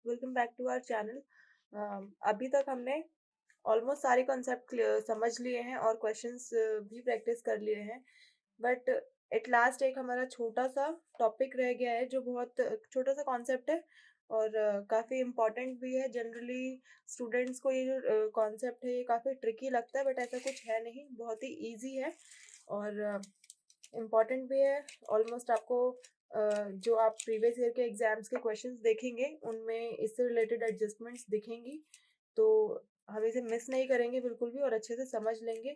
Welcome back to our channel. अभी तक हमने ऑलमोस्ट सारे कॉन्सेप्ट समझ लिए हैं और क्वेश्चंस भी प्रैक्टिस कर लिए हैं, बट एट लास्ट एक हमारा छोटा सा टॉपिक रह गया है जो बहुत छोटा सा कॉन्सेप्ट है और काफ़ी इम्पॉर्टेंट भी है। जनरली स्टूडेंट्स को ये जो कॉन्सेप्ट है ये काफ़ी ट्रिकी लगता है, बट ऐसा कुछ है नहीं, बहुत ही ईजी है और इम्पॉर्टेंट भी है। ऑलमोस्ट आपको जो आप प्रीवियस ईयर के एग्जाम्स के क्वेश्चंस देखेंगे उनमें इससे रिलेटेड एडजस्टमेंट्स दिखेंगी, तो हम इसे मिस नहीं करेंगे बिल्कुल भी और अच्छे से समझ लेंगे।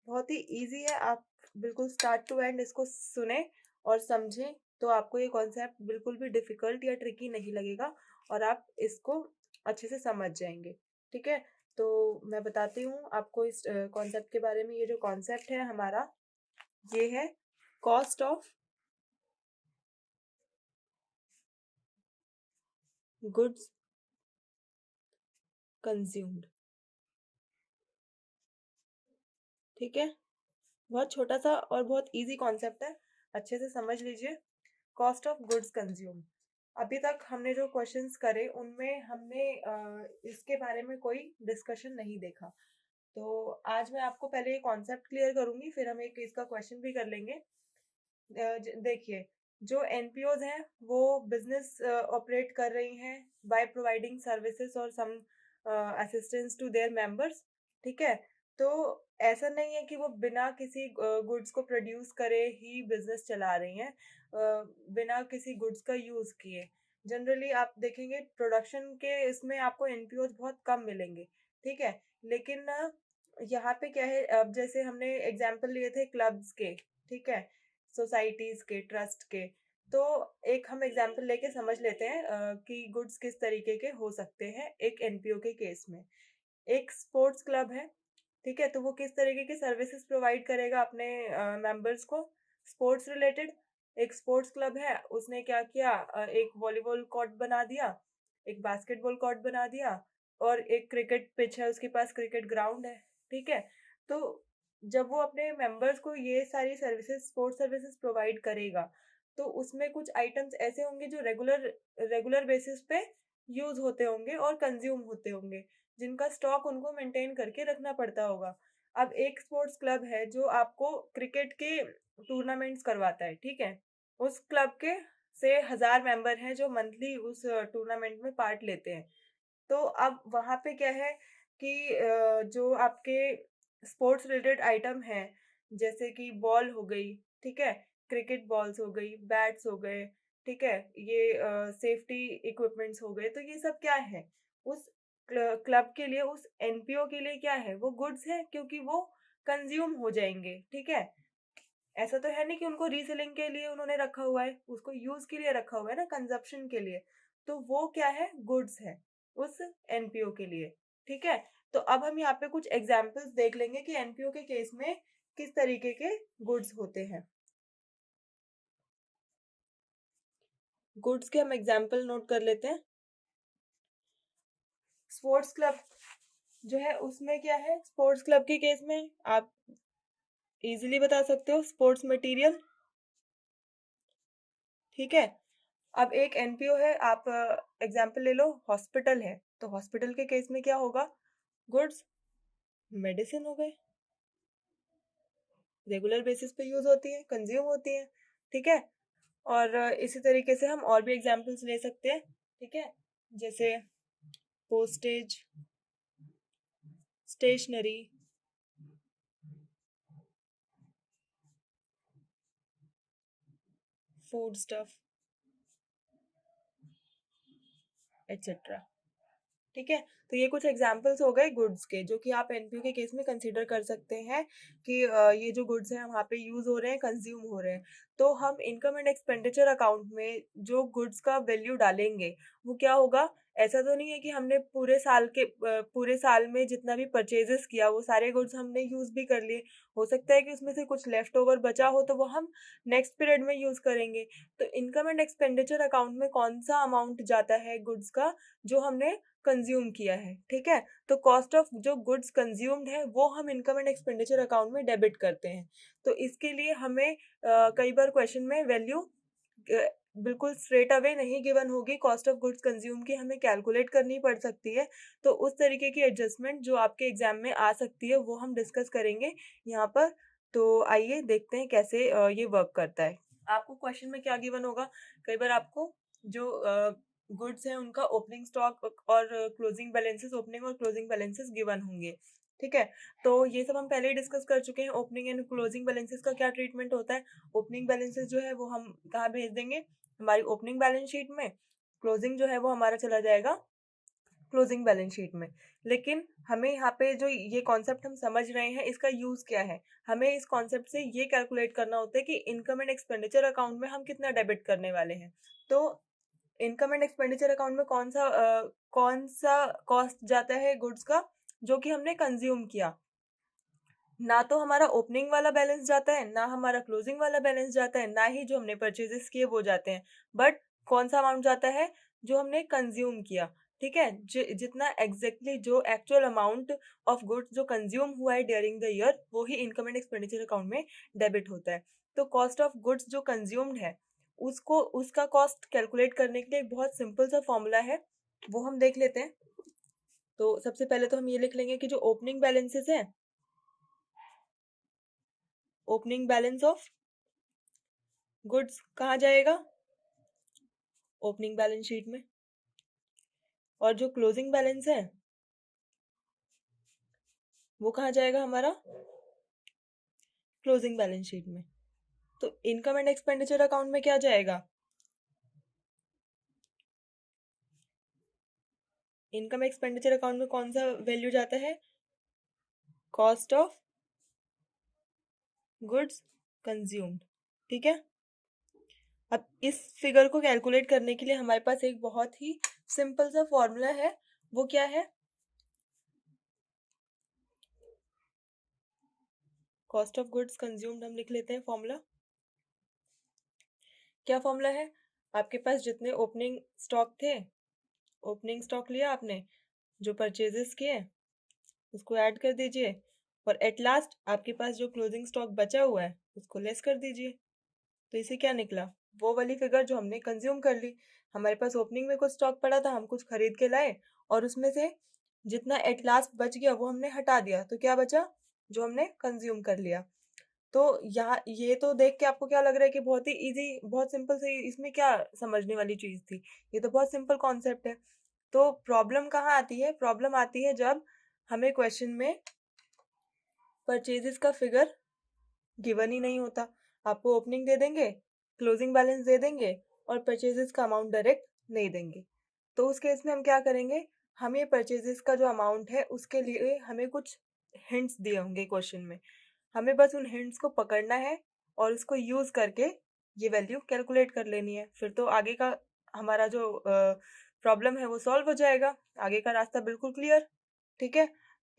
बहुत ही इजी है, आप बिल्कुल स्टार्ट टू एंड इसको सुने और समझें तो आपको ये कॉन्सेप्ट बिल्कुल भी डिफिकल्ट या ट्रिकी नहीं लगेगा और आप इसको अच्छे से समझ जाएंगे। ठीक है, तो मैं बताती हूँ आपको इस कॉन्सेप्ट के बारे में। ये जो कॉन्सेप्ट है हमारा, ये है कॉस्ट ऑफ गुड्स कंज्यूम्ड। ठीक है, बहुत छोटा सा और बहुत इजी कॉन्सेप्ट है, अच्छे से समझ लीजिए। Cost of goods consumed. अभी तक हमने जो क्वेश्चंस करे उनमें हमने इसके बारे में कोई डिस्कशन नहीं देखा, तो आज मैं आपको पहले ये कॉन्सेप्ट क्लियर करूंगी, फिर हम एक इसका क्वेश्चन भी कर लेंगे। देखिए, जो एनपीओज हैं वो बिजनेस ऑपरेट कर रही हैं बाय प्रोवाइडिंग सर्विसेज और some assistance to their members. ठीक है, तो ऐसा नहीं है कि वो बिना किसी गुड्स को प्रोड्यूस करे ही बिजनेस चला रही हैं, बिना किसी गुड्स का यूज किए। जनरली आप देखेंगे प्रोडक्शन के इसमें आपको एनपीओज बहुत कम मिलेंगे। ठीक है, लेकिन यहाँ पे क्या है, अब जैसे हमने एग्जाम्पल लिए थे क्लब्स के, ठीक है, सोसाइटीज के, ट्रस्ट के, तो एक हम एग्जांपल लेके समझ लेते हैं कि गुड्स किस तरीके के हो सकते हैं एक एनपीओ के केस में। एक स्पोर्ट्स क्लब है, ठीक है, तो वो किस तरीके की सर्विसेज प्रोवाइड करेगा अपने मेंबर्स को, स्पोर्ट्स रिलेटेड। एक स्पोर्ट्स क्लब है, उसने क्या किया, एक वॉलीबॉल कोर्ट बना दिया, एक बास्केटबॉल कोर्ट बना दिया और एक क्रिकेट पिच है, उसके पास क्रिकेट ग्राउंड है। ठीक है, तो जब वो अपने मेंबर्स को ये सारी सर्विसेज, स्पोर्ट्स सर्विसेज प्रोवाइड करेगा, तो उसमें कुछ आइटम्स ऐसे होंगे जो रेगुलर रेगुलर बेसिस पे यूज होते होंगे और कंज्यूम होते होंगे, जिनका स्टॉक उनको मेंटेन करके रखना पड़ता होगा। अब एक स्पोर्ट्स क्लब है जो आपको क्रिकेट के टूर्नामेंट्स करवाता है, ठीक है, उस क्लब के से 1000 मेंबर हैं जो मंथली उस टूर्नामेंट में पार्ट लेते हैं। तो अब वहाँ पे क्या है कि जो आपके स्पोर्ट्स रिलेटेड आइटम है, जैसे कि बॉल हो गई, ठीक है, क्रिकेट बॉल्स हो गई, बैट्स हो गए, ठीक है, ये सेफ्टी इक्विपमेंट्स हो गए, तो ये सब क्या है, उस क्लब के लिए, उस एनपीओ के लिए क्या है, वो गुड्स है, क्योंकि वो कंज्यूम हो जाएंगे। ठीक है, ऐसा तो है नहीं कि उनको रीसेलिंग के लिए उन्होंने रखा हुआ है, उसको यूज के लिए रखा हुआ है ना, कंजप्शन के लिए, तो वो क्या है, गुड्स है उस एनपीओ के लिए। ठीक है, तो अब हम यहाँ पे कुछ एग्जांपल्स देख लेंगे कि एनपीओ के केस में किस तरीके के गुड्स होते हैं। गुड्स के हम एग्जांपल नोट कर लेते हैं। स्पोर्ट्स क्लब जो है उसमें क्या है, स्पोर्ट्स क्लब के केस में आप इजीली बता सकते हो स्पोर्ट्स मटेरियल। ठीक है, अब एक एनपीओ है, आप एग्जांपल ले लो, हॉस्पिटल है, तो हॉस्पिटल के केस में क्या होगा, गुड्स मेडिसिन हो गए, रेगुलर बेसिस पे यूज होती है, कंज्यूम होती है। ठीक है, और इसी तरीके से हम और भी एग्जांपल्स ले सकते हैं। ठीक है, जैसे postage, stationery, food stuff, etcetera. ठीक है, तो ये कुछ एग्जांपल्स हो गए गुड्स के जो कि आप एनपीओ के केस में कंसीडर कर सकते हैं कि ये जो गुड्स हैं वहाँ पे यूज हो रहे हैं, कंज्यूम हो रहे हैं। तो हम इनकम एंड एक्सपेंडिचर अकाउंट में जो गुड्स का वैल्यू डालेंगे वो क्या होगा, ऐसा तो नहीं है कि हमने पूरे साल में जितना भी परचेजेस किया वो सारे गुड्स हमने यूज भी कर लिए। हो सकता है कि उसमें से कुछ लेफ्ट ओवर बचा हो तो वो हम नेक्स्ट पीरियड में यूज करेंगे। तो इनकम एंड एक्सपेंडिचर अकाउंट में कौन सा अमाउंट जाता है गुड्स का जो हमने कंज्यूम किया है, ठीक है। तो कॉस्ट ऑफ जो गुड्स कंज्यूम्ड है वो हम इनकम एंड एक्सपेंडिचर अकाउंट में डेबिट करते हैं। तो इसके लिए हमें कई बार क्वेश्चन में वैल्यू बिल्कुल स्ट्रेट अवे नहीं गिवन होगी, कॉस्ट ऑफ गुड्स कंज्यूम की हमें कैलकुलेट करनी पड़ सकती है। तो उस तरीके की एडजस्टमेंट जो आपके एग्जाम में आ सकती है वो हम डिस्कस करेंगे यहाँ पर। तो आइए देखते हैं कैसे ये वर्क करता है। आपको क्वेश्चन में क्या गिवन होगा, कई बार आपको जो गुड्स है उनका ओपनिंग स्टॉक और क्लोजिंग बैलेंसेस, ओपनिंग और क्लोजिंग बैलेंसेस गिवन होंगे, ठीक है। तो ये सब हम पहले ही डिस्कस कर चुके हैं। ओपनिंग एंड क्लोजिंग बैलेंसेस का क्या ट्रीटमेंट होता है। ओपनिंग बैलेंसेस जो है वो हम कहाँ भेज देंगे, हमारी ओपनिंग बैलेंस शीट में। क्लोजिंग जो है वो हमारा चला जाएगा क्लोजिंग बैलेंस शीट में। लेकिन हमें यहाँ पे जो ये कॉन्सेप्ट हम समझ रहे हैं इसका यूज क्या है, हमें इस कॉन्सेप्ट से ये कैलकुलेट करना होता है कि इनकम एंड एक्सपेंडिचर अकाउंट में हम कितना डेबिट करने वाले हैं। तो इनकम एंड एक्सपेंडिचर अकाउंट में कौन सा कॉस्ट जाता है गुड्स का जो कि हमने कंज्यूम किया। ना तो हमारा ओपनिंग वाला बैलेंस जाता है, ना हमारा क्लोजिंग वाला बैलेंस जाता है, ना ही जो हमने परचेजेस किए वो जाते हैं। बट कौन सा अमाउंट जाता है, जो हमने कंज्यूम किया, ठीक है। जितना एग्जैक्टली जो एक्चुअल अमाउंट ऑफ गुड्स जो कंज्यूम हुआ है ड्यूरिंग द ईयर वो ही इनकम एंड एक्सपेंडिचर अकाउंट में डेबिट होता है। तो कॉस्ट ऑफ गुड्स जो कंज्यूम्ड है उसको उसका कॉस्ट कैलकुलेट करने के लिए एक बहुत सिंपल सा फॉर्मूला है, वो हम देख लेते हैं। तो सबसे पहले तो हम ये लिख लेंगे कि जो ओपनिंग बैलेंसेस है, ओपनिंग बैलेंस ऑफ गुड्स कहाँ जाएगा, ओपनिंग बैलेंस शीट में। और जो क्लोजिंग बैलेंस है वो कहाँ जाएगा हमारा, क्लोजिंग बैलेंस शीट में। तो इनकम एंड एक्सपेंडिचर अकाउंट में क्या जाएगा, इनकम एक्सपेंडिचर अकाउंट में कौन सा वैल्यू जाता है, कॉस्ट ऑफ गुड्स कंज्यूम्ड, ठीक है। अब इस फिगर को कैलकुलेट करने के लिए हमारे पास एक बहुत ही सिंपल सा फॉर्मूला है, वो क्या है, कॉस्ट ऑफ गुड्स कंज्यूम्ड हम लिख लेते हैं फॉर्मूला। क्या फॉर्मूला है, आपके पास जितने ओपनिंग स्टॉक थे, ओपनिंग स्टॉक लिया आपने, जो परचेजेस किए उसको ऐड कर दीजिए, और एट लास्ट आपके पास जो क्लोजिंग स्टॉक बचा हुआ है उसको लेस कर दीजिए। तो इसे क्या निकला, वो वाली फिगर जो हमने कंज्यूम कर ली। हमारे पास ओपनिंग में कुछ स्टॉक पड़ा था, हम कुछ खरीद के लाए और उसमें से जितना एट लास्ट बच गया वो हमने हटा दिया, तो क्या बचा, जो हमने कंज्यूम कर लिया। तो यहाँ ये तो देख के आपको क्या लग रहा है कि बहुत ही इजी, बहुत सिंपल से, इसमें क्या समझने वाली चीज थी, ये तो बहुत सिंपल कॉन्सेप्ट है। तो प्रॉब्लम कहाँ आती है, प्रॉब्लम आती है जब हमें क्वेश्चन में परचेजेस का फिगर गिवन ही नहीं होता। आपको ओपनिंग दे देंगे, क्लोजिंग बैलेंस दे देंगे और परचेजेस का अमाउंट डायरेक्ट नहीं देंगे। तो उस केस में हम क्या करेंगे, हमें परचेजेस का जो अमाउंट है उसके लिए हमें कुछ हिंट्स दिए होंगे क्वेश्चन में, हमें बस उन हिंट्स को पकड़ना है और उसको यूज करके ये वैल्यू कैलकुलेट कर लेनी है। फिर तो आगे का हमारा जो प्रॉब्लम है वो सॉल्व हो जाएगा, आगे का रास्ता बिल्कुल क्लियर, ठीक है।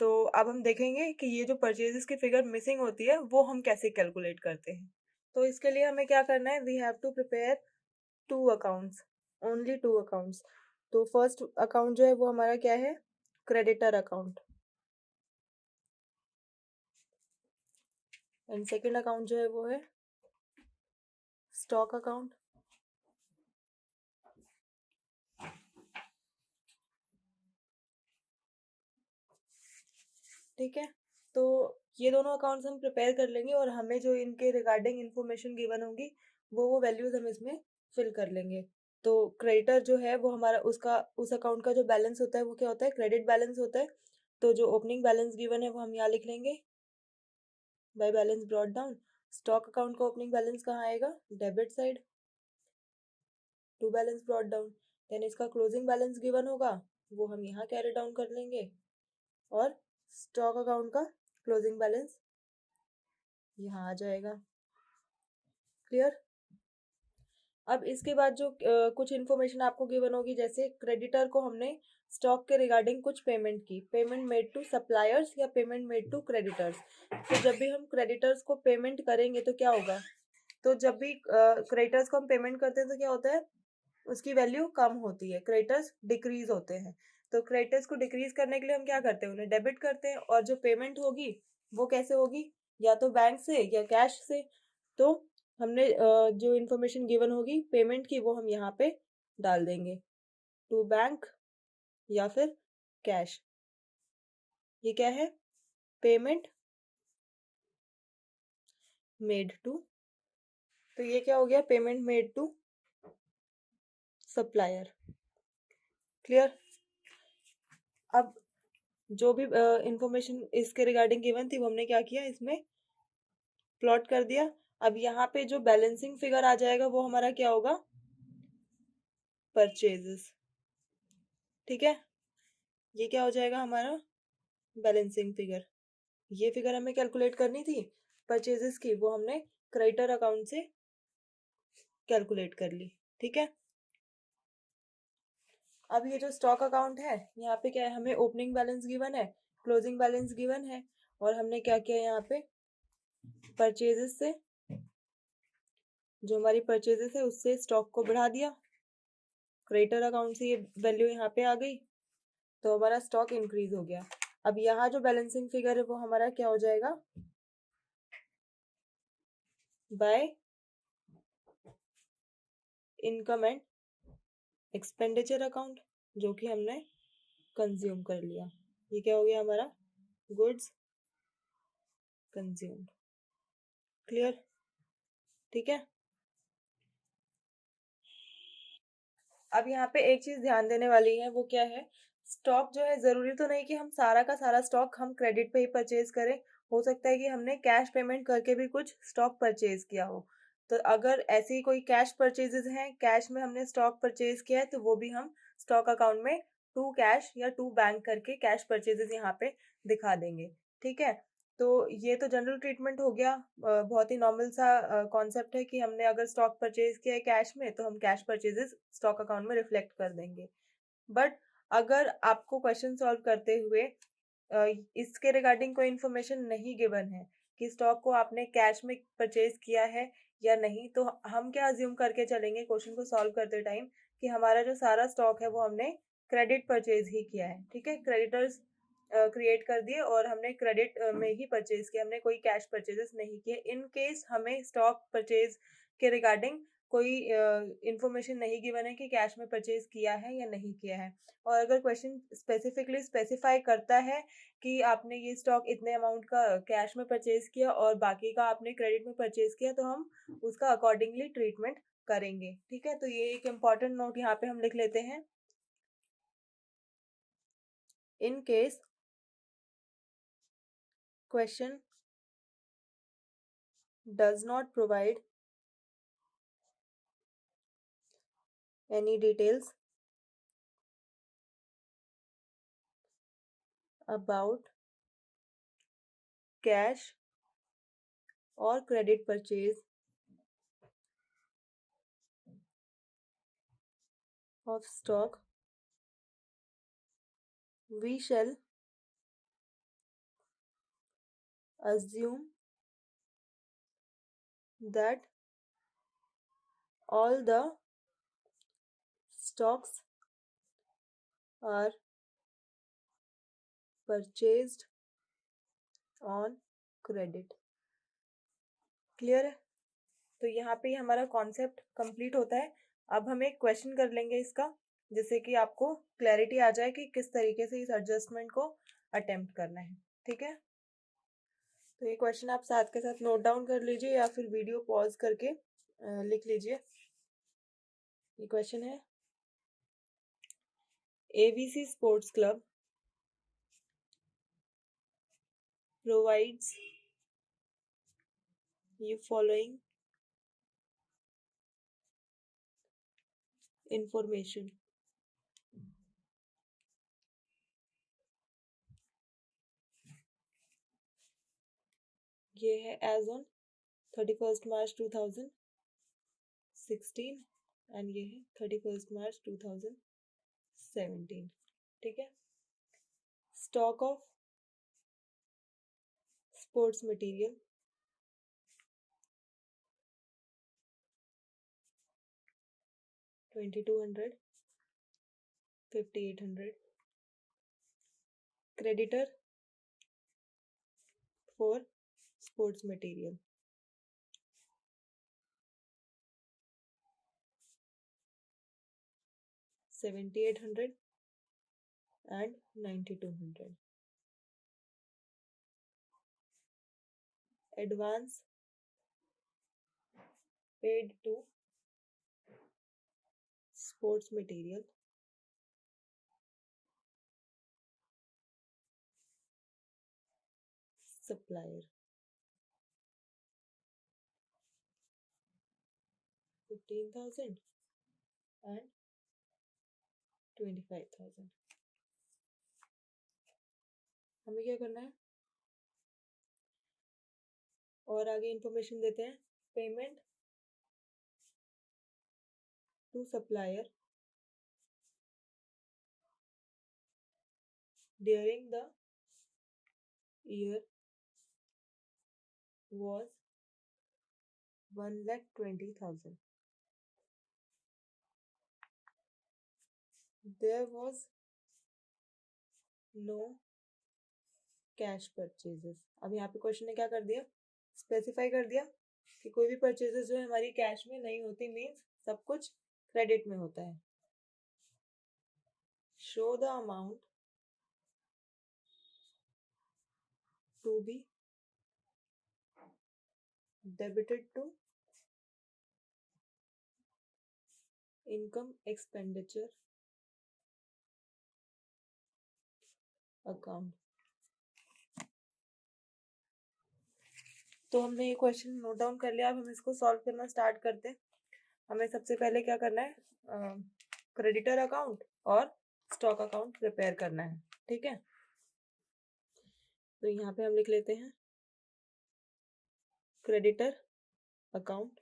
तो अब हम देखेंगे कि ये जो परचेजेस की फिगर मिसिंग होती है वो हम कैसे कैलकुलेट करते हैं। तो इसके लिए हमें क्या करना है, we have to prepare two accounts, only two accounts. तो फर्स्ट अकाउंट जो है वो हमारा क्या है, creditor account, and second account जो है वो है स्टॉक अकाउंट। ठीक है, तो ये दोनों अकाउंट्स हम प्रिपेयर कर लेंगे और हमें जो इनके रिगार्डिंग इंफॉर्मेशन गिवन होगी वो वैल्यूज हम इसमें फिल कर लेंगे। तो क्रेडिटर जो है वो हमारा उसका उस अकाउंट का जो बैलेंस होता है वो क्या होता है, क्रेडिट बैलेंस होता है। तो जो ओपनिंग बैलेंस गिवन है वो हम यहाँ लिख लेंगे by balance brought down. Stock account का ओपनिंग बैलेंस कहाँ आएगा, debit side, to balance brought down. Then इसका क्लोजिंग बैलेंस गिवन होगा वो हम यहाँ कैरी डाउन कर लेंगे, और स्टॉक अकाउंट का क्लोजिंग बैलेंस यहाँ आ जाएगा। क्लियर। अब इसके बाद जो कुछ इन्फॉर्मेशन आपको गिवन होगी, जैसे क्रेडिटर को हमने स्टॉक के रिगार्डिंग कुछ पेमेंट की, पेमेंट मेड टू सप्लायर्स या पेमेंट मेड टू क्रेडिटर्स। तो जब भी हम क्रेडिटर्स को पेमेंट करेंगे तो क्या होगा, तो जब भी क्रेडिटर्स को हम पेमेंट करते हैं तो क्या होता है, उसकी वैल्यू कम होती है, क्रेडिटर्स डिक्रीज होते हैं। तो क्रेडिटर्स को डिक्रीज करने के लिए हम क्या करते हैं, उन्हें डेबिट करते हैं, और जो पेमेंट होगी वो कैसे होगी, या तो बैंक से या कैश से। तो हमने जो इन्फॉर्मेशन गिवन होगी पेमेंट की वो हम यहाँ पे डाल देंगे, टू बैंक या फिर कैश। ये क्या है, पेमेंट मेड टू, तो ये क्या हो गया, payment made to supplier. Clear. अब जो भी इंफॉर्मेशन इसके रिगार्डिंग गिवन थी वो हमने क्या किया, इसमें प्लॉट कर दिया। अब यहाँ पे जो बैलेंसिंग फिगर आ जाएगा वो हमारा क्या होगा, परचेजेस। ठीक है, ये क्या हो जाएगा हमारा, बैलेंसिंग फिगर। ये फिगर हमें कैलकुलेट करनी थी परचेजेस की, वो हमने क्रेडिटर अकाउंट से कैलकुलेट कर ली। ठीक है। अब ये जो स्टॉक अकाउंट है, यहाँ पे क्या है, हमें ओपनिंग बैलेंस गिवन है, क्लोजिंग बैलेंस गिवन है, और हमने क्या किया यहाँ पे, परचेजेस से, जो हमारी परचेजेस है उससे स्टॉक को बढ़ा दिया, क्रेडिटर अकाउंट से ये वैल्यू यहाँ पे आ गई, तो हमारा स्टॉक इंक्रीज हो गया। अब यहाँ जो बैलेंसिंग फिगर है वो हमारा क्या हो जाएगा, by income and expenditure account, जो कि हमने कंज्यूम कर लिया। ये क्या हो गया हमारा, गुड्स कंज्यूम्ड। क्लियर। ठीक है। अब यहाँ पे एक चीज ध्यान देने वाली है, वो क्या है, स्टॉक जो है जरूरी तो नहीं कि हम सारा का सारा स्टॉक हम क्रेडिट पे ही परचेज करें। हो सकता है कि हमने कैश पेमेंट करके भी कुछ स्टॉक परचेज किया हो। तो अगर ऐसी कोई कैश परचेजेस हैं, कैश में हमने स्टॉक परचेज किया है, तो वो भी हम स्टॉक अकाउंट में टू कैश या टू बैंक करके कैश परचेजेस यहाँ पे दिखा देंगे। ठीक है। तो ये तो जनरल ट्रीटमेंट हो गया, बहुत ही नॉर्मल सा कॉन्सेप्ट है कि हमने अगर स्टॉक परचेज किया है कैश में तो हम कैश परचेजेस स्टॉक अकाउंट में रिफ्लेक्ट कर देंगे। बट अगर आपको क्वेश्चन सॉल्व करते हुए इसके रिगार्डिंग कोई इन्फॉर्मेशन नहीं गिवन है कि स्टॉक को आपने कैश में परचेज किया है या नहीं, तो हम क्या अज्यूम करके चलेंगे क्वेश्चन को सॉल्व करते टाइम, कि हमारा जो सारा स्टॉक है वो हमने क्रेडिट परचेज ही किया है। ठीक है, क्रेडिटर्स क्रिएट कर दिए और हमने क्रेडिट में ही परचेज किया, हमने कोई कैश परचेजेस नहीं किए। इन केस हमें स्टॉक परचेज के रिगार्डिंग कोई इंफॉर्मेशन नहीं गिवन है कि कैश में परचेज किया है या नहीं किया है, और अगर क्वेश्चन स्पेसिफिकली स्पेसिफाई करता है कि आपने ये स्टॉक इतने अमाउंट का कैश में परचेज किया और बाकी का आपने क्रेडिट में परचेज किया, तो हम उसका अकॉर्डिंगली ट्रीटमेंट करेंगे। ठीक है, तो ये एक इम्पॉर्टेंट नोट यहाँ पे हम लिख लेते हैं। In case question does not provide any details about cash or credit purchase of stock, we shall assume that all the stocks are purchased on credit। Clear है। तो यहाँ पे हमारा कॉन्सेप्ट कंप्लीट होता है। अब हम एक क्वेश्चन कर लेंगे इसका, जिससे कि आपको क्लैरिटी आ जाए कि किस तरीके से इस एडजस्टमेंट को अटेम्प्ट करना है। ठीक है, तो ये क्वेश्चन आप साथ के साथ नोट डाउन कर लीजिए या फिर वीडियो पॉज करके लिख लीजिए। ये क्वेश्चन है, ABC sports club provides you following information। ये है एज ऑन 31 मार्च 2016। एंड ये है 31 मार्च 2017। ठीक है। Stock of sports material 2200, 5800। Creditor for sports material 7800 and 9200। Advance paid to sports material supplier 15,000 and 25,000। हमें क्या करना है और आगे इंफॉर्मेशन देते हैं। Payment to supplier during the year was 1,20,000। There was no cash purchases. अब यहाँ पे क्वेश्चन ने क्या कर दिया, स्पेसिफाई कर दिया कि कोई भी परचेजेस जो है हमारी कैश में नहीं होती, मीन्स सब कुछ क्रेडिट में होता है। Show the amount to be debited to income expenditure account. तो हमने ये क्वेश्चन नोट डाउन कर लिया। अब हम इसको सॉल्व करना स्टार्ट करते हैं। हमें सबसे पहले क्या करना है, क्रेडिटर अकाउंट और स्टॉक अकाउंट प्रिपेयर करना है। ठीक है, तो यहाँ पे हम लिख लेते हैं क्रेडिटर अकाउंट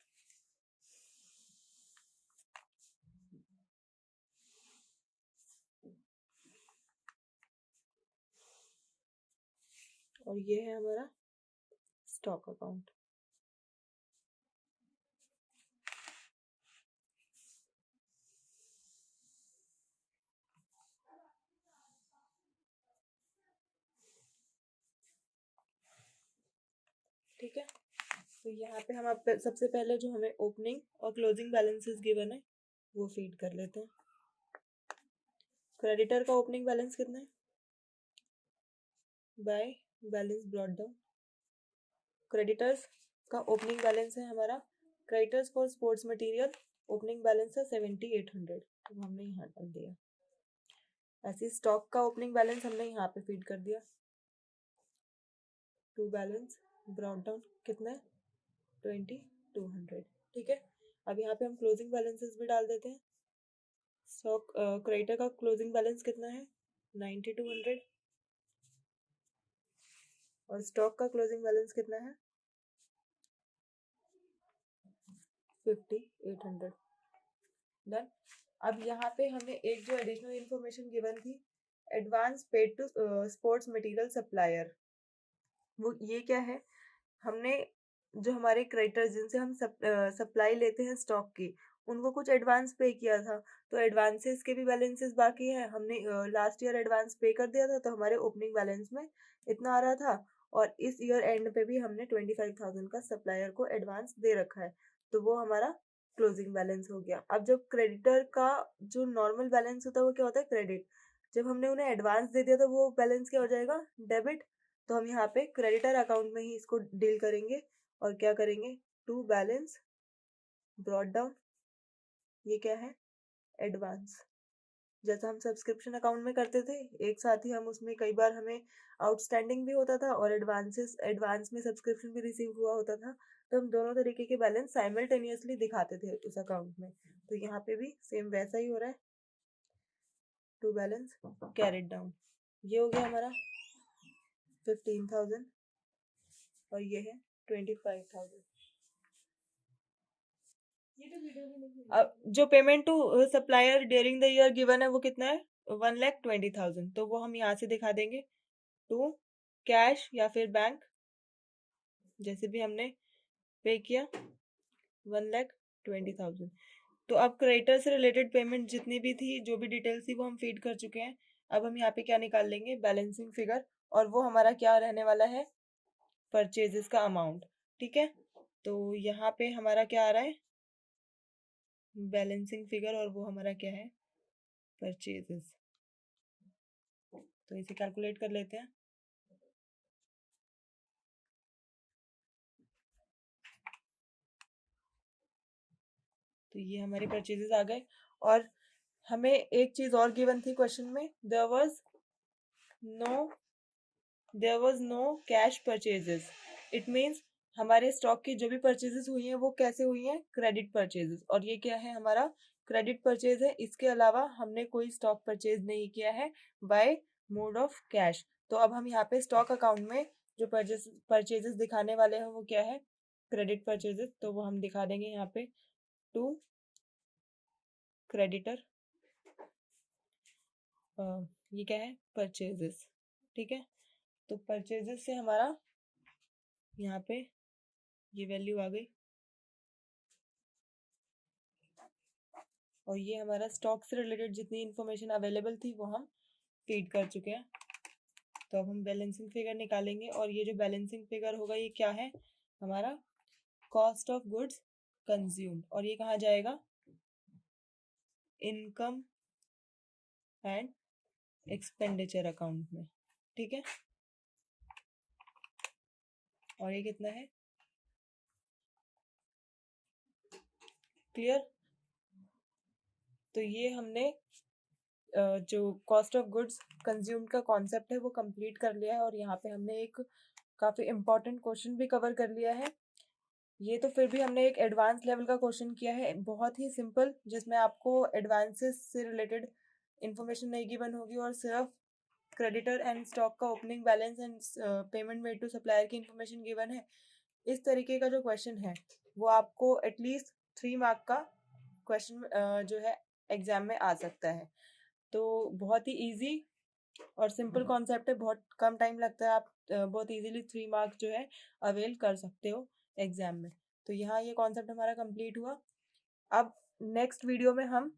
और ये है हमारा स्टॉक अकाउंट। ठीक है, तो यहाँ पे हम सबसे पहले जो हमें ओपनिंग और क्लोजिंग बैलेंसेस गिवन है वो फीड कर लेते हैं। क्रेडिटर का ओपनिंग बैलेंस कितना है, bye balance brought down. Creditors का ओपनिंग बैलेंस है हमारा, creditors for sports material opening balance है 7,800, तो हमने यहाँ डाल दिया। ऐसे स्टॉक का ओपनिंग बैलेंस हमने यहाँ पे फीड कर दिया। टू बैलेंस ब्रॉट डाउन कितना है 2,200। ठीक है, अब यहाँ पे हम क्लोजिंग बैलेंसेस भी डाल देते हैं। स्टॉक क्रेडिटर का क्लोजिंग बैलेंस कितना है 9,200 और स्टॉक का क्लोजिंग बैलेंस कितना है 5,800। डन। अब यहाँ पे हमें एक जो एडिशनल इंफॉर्मेशन गिवन थी, advance paid to sports material supplier, वो ये क्या है, हमने जो हमारे क्रेडिटर्स जिनसे हम सप्लाई लेते हैं स्टॉक की, उनको कुछ एडवांस पे किया था, तो एडवांसेस के भी बैलेंसेस बाकी है। हमने लास्ट ईयर एडवांस पे कर दिया था, तो हमारे ओपनिंग बैलेंस में इतना आ रहा था, और इस ईयर एंड पे भी हमने 25,000 का सप्लायर को एडवांस दे रखा है, तो वो हमारा क्लोजिंग बैलेंस हो गया। अब जब क्रेडिटर का जो नॉर्मल बैलेंस होता है वो क्या होता है, क्रेडिट। जब हमने उन्हें एडवांस दे दिया तो वो बैलेंस क्या हो जाएगा, डेबिट। तो हम यहाँ पे क्रेडिटर अकाउंट में ही इसको डील करेंगे और क्या करेंगे, टू बैलेंस ब्रॉट डाउन, ये क्या है एडवांस। जैसा हम सब्सक्रिप्शन अकाउंट में करते थे, एक साथ ही हम उसमें कई बार हमें आउटस्टैंडिंग भी होता था और एडवांस में सब्सक्रिप्शन भी रिसीव हुआ होता था, तो हम दोनों तरीके के बैलेंस साइमल्टेनियसली दिखाते थे उस अकाउंट में। तो यहाँ पे भी सेम वैसा ही हो रहा है, टू बैलेंस कैरिड डाउन। ये हो गया हमारा 15,000 और ये है 25,000। अब जो payment to supplier during the year given है वो कितना है, 1,20,000, तो वो हम यहाँ से दिखा देंगे टू कैश या फिर बैंक, जैसे भी हमने पे किया 1,20,000। तो अब क्रेडिटर से रिलेटेड पेमेंट जितनी भी थी, जो भी डिटेल्स थी वो हम फीड कर चुके हैं। अब हम यहाँ पे क्या निकाल लेंगे, बैलेंसिंग फिगर, और वो हमारा क्या रहने वाला है, परचेजेस का अमाउंट। ठीक है, तो यहाँ पे हमारा क्या आ रहा है, बैलेंसिंग फिगर, और वो हमारा क्या है, परचेजेस। तो इसे कैलकुलेट कर लेते हैं। तो ये हमारे परचेजेस आ गए, और हमें एक चीज और गिवन थी क्वेश्चन में, there was no cash purchases. It means हमारे स्टॉक की जो भी परचेजेस हुई हैं वो कैसे हुई हैं, क्रेडिट परचेजेस, और ये क्या है, हमारा क्रेडिट परचेज है। इसके अलावा हमने कोई स्टॉक परचेज नहीं किया है बाय मोड ऑफ कैश। तो अब हम यहाँ पे स्टॉक अकाउंट में जो परचेजेस दिखाने वाले हैं वो क्या है, क्रेडिट परचेजेस। तो वो हम दिखा देंगे यहाँ पे टू क्रेडिटर, ये क्या है, परचेजेस। ठीक है, तो परचेजेस से हमारा यहाँ पे ये वैल्यू आ गई, और ये हमारा स्टॉक से रिलेटेड जितनी इंफॉर्मेशन अवेलेबल थी वो हम फीड कर चुके हैं। तो अब हम बैलेंसिंग फिगर निकालेंगे, और ये जो बैलेंसिंग फिगर होगा ये क्या है, हमारा कॉस्ट ऑफ गुड्स कंज्यूम्ड, और ये कहाँ जाएगा, इनकम एंड एक्सपेंडिचर अकाउंट में। ठीक है, और ये कितना है, क्लियर। तो ये हमने जो कॉस्ट ऑफ गुड्स कंज्यूम्ड का कॉन्सेप्ट है वो कंप्लीट कर लिया है, और यहाँ पे हमने एक काफी इंपॉर्टेंट क्वेश्चन भी कवर कर लिया है। ये तो फिर भी हमने एक एडवांस लेवल का क्वेश्चन किया है, बहुत ही सिंपल, जिसमें आपको एडवांसेस से रिलेटेड इंफॉर्मेशन नहीं गिवन होगी, और सिर्फ क्रेडिटर एंड स्टॉक का opening balance and payment made to supplier की इंफॉर्मेशन गिवन है। इस तरीके का जो क्वेश्चन है वो आपको एटलीस्ट 3 मार्क का क्वेश्चन जो है एग्जाम में आ सकता है। तो बहुत ही इजी और सिंपल कॉन्सेप्ट है, बहुत कम टाइम लगता है, आप बहुत इजीली 3 मार्क्स जो है अवेल कर सकते हो एग्जाम में। तो यहाँ ये कॉन्सेप्ट हमारा कंप्लीट हुआ। अब नेक्स्ट वीडियो में हम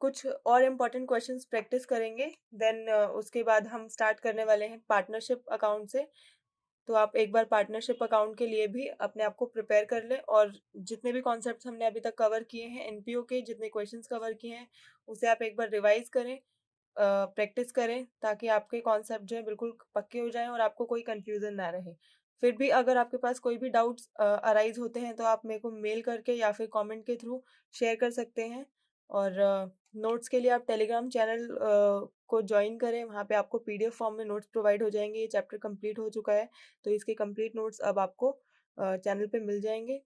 कुछ और इम्पोर्टेंट क्वेश्चंस प्रैक्टिस करेंगे, देन उसके बाद हम स्टार्ट करने वाले हैं पार्टनरशिप अकाउंट से। तो आप एक बार पार्टनरशिप अकाउंट के लिए भी अपने आप को प्रिपेयर कर लें, और जितने भी कॉन्सेप्ट्स हमने अभी तक कवर किए हैं, एनपीओ के जितने क्वेश्चंस कवर किए हैं उसे आप एक बार रिवाइज करें, प्रैक्टिस करें, ताकि आपके कॉन्सेप्ट जो है बिल्कुल पक्के हो जाएं और आपको कोई कंफ्यूजन ना रहे। फिर भी अगर आपके पास कोई भी डाउट्स अराइज होते हैं तो आप मेरे को मेल करके या फिर कमेंट के थ्रू शेयर कर सकते हैं। और नोट्स के लिए आप टेलीग्राम चैनल को ज्वाइन करें, वहाँ पे आपको पीडीएफ फॉर्म में नोट्स प्रोवाइड हो जाएंगे। ये चैप्टर कंप्लीट हो चुका है, तो इसके कंप्लीट नोट्स अब आपको चैनल पे मिल जाएंगे।